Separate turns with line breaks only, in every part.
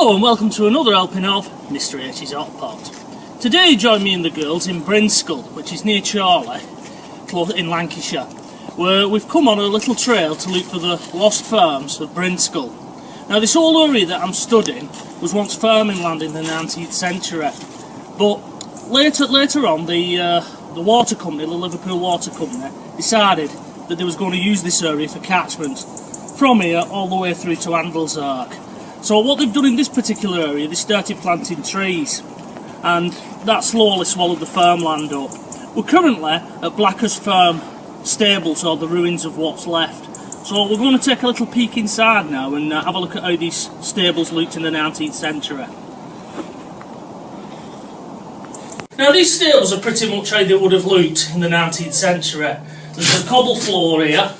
Hello and welcome to another helping of Mr H's Hot Pot. Today join me and the girls in Brinscall, which is near Chorley, in Lancashire, where we've come on a little trail to look for the lost farms of Brinscall. Now this whole area that I'm studying was once farming land in the 19th century, but later on the water company, the Liverpool Water Company, decided that they was going to use this area for catchment from here all the way through to Ark. So what they've done in this particular area, they started planting trees, and that slowly swallowed the farmland up. We're currently at Blackhurst Farm stables, or the ruins of what's left. So we're going to take a little peek inside now and have a look at how these stables looked in the 19th century. Now these stables are pretty much how they would have looked in the 19th century. There's a cobble floor here,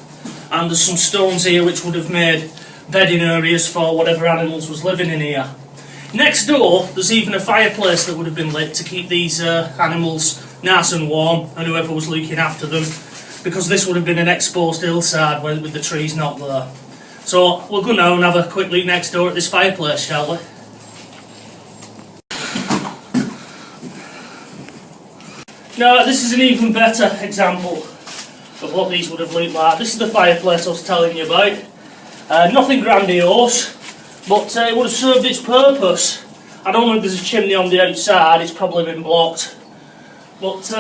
and there's some stones here which would have made bedding areas for whatever animals was living in here. Next door there's even a fireplace that would have been lit to keep these animals nice and warm, and whoever was looking after them, because this would have been an exposed hillside with the trees not there. So we'll go now and have a quick look next door at this fireplace, shall we? Now this is an even better example of what these would have looked like. This is the fireplace I was telling you about. Nothing grandiose, but it would have served its purpose. I don't know if there's a chimney on the outside, it's probably been blocked. But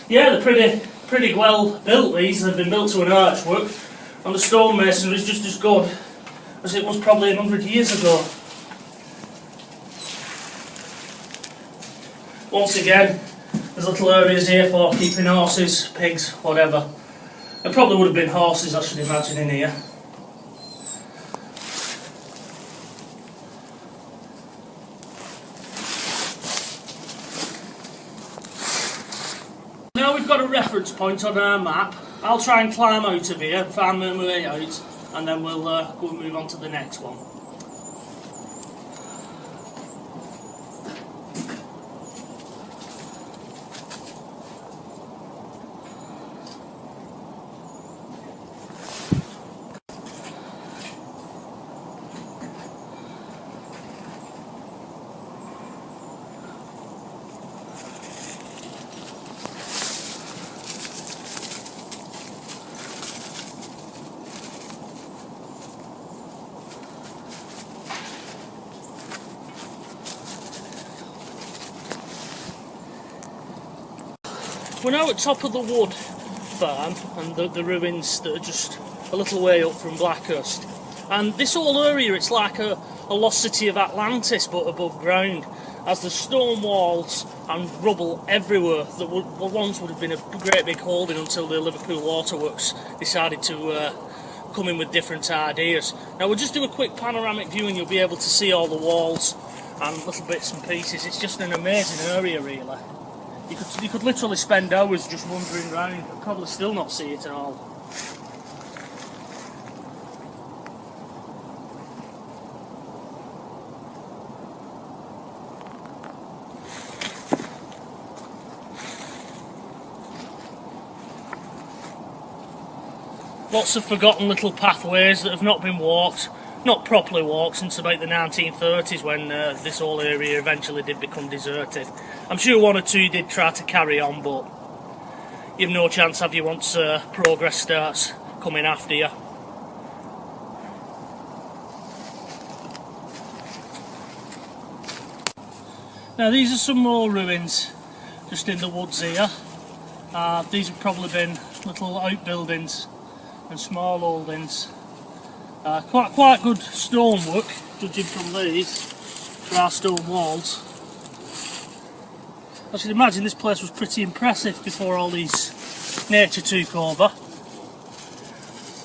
yeah, they're pretty well built, these. They've been built to an archwork, and the stonemason is just as good as it was probably 100 years ago. Once again, there's little areas here for keeping horses, pigs, whatever. There probably would have been horses, I should imagine, in here. Now we've got a reference point on our map. I'll try and climb out of here, find my way out, and then we'll go and move on to the next one. We're now at top of the wood farm and the ruins that are just a little way up from Blackhurst. And this whole area, it's like a lost city of Atlantis but above ground, as there's stone walls and rubble everywhere that once would have been a great big holding until the Liverpool Waterworks decided to come in with different ideas. Now we'll just do a quick panoramic view and you'll be able to see all the walls and little bits and pieces. It's just an amazing area, really. You could literally spend hours just wandering around and probably still not see it at all. Lots of forgotten little pathways that have not been walked, not properly walked, since about the 1930s, when this whole area eventually did become deserted. I'm sure one or two did try to carry on, but you've no chance, have you, once progress starts coming after you. Now these are some more ruins just in the woods here. These have probably been little outbuildings and small holdings. Quite good stonework, judging from these dry stone walls. I should imagine this place was pretty impressive before all these nature took over.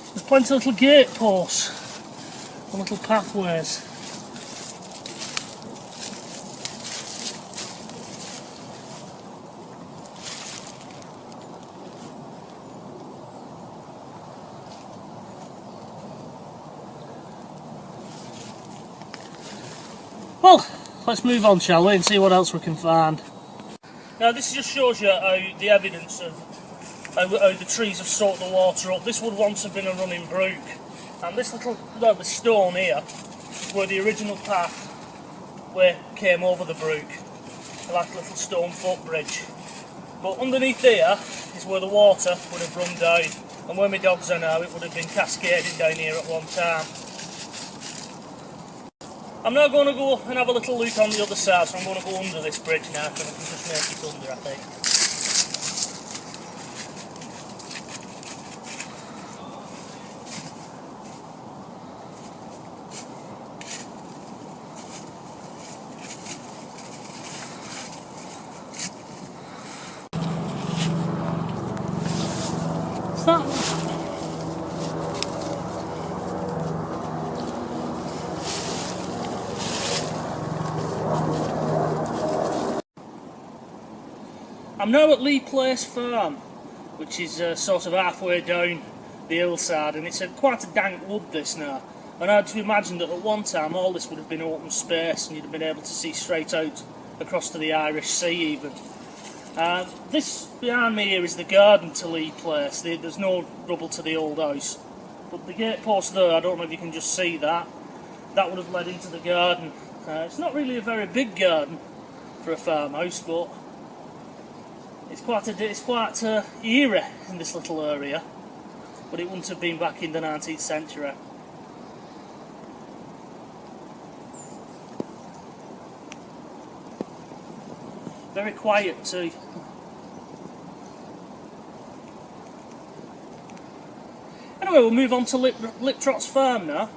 There's plenty of little gate posts and little pathways. Well, let's move on, shall we, and see what else we can find. Now this just shows you how the evidence of how the trees have soaked the water up. This would once have been a running brook, and this little the stone here is where the original path where came over the brook, like a little stone footbridge. But underneath here is where the water would have run down, and where my dogs are now, it would have been cascading down here at one time. I'm now going to go and have a little look on the other side, so I'm going to go under this bridge now, because I can just make it under, I think. What's that? I'm now at Blacklest Farm, which is sort of halfway down the hillside, and it's quite a dank wood this now. And I had to imagine that at one time all this would have been open space and you'd have been able to see straight out across to the Irish Sea even. This behind me here is the garden to Leigh Place. There's no rubble to the old house. But the gatepost there, I don't know if you can just see that. That would have led into the garden. It's not really a very big garden for a farmhouse, but it's quite eerie in this little area. But it wouldn't have been back in the 19th century. Very quiet too. Anyway, we'll move on to Blacklest Farm now.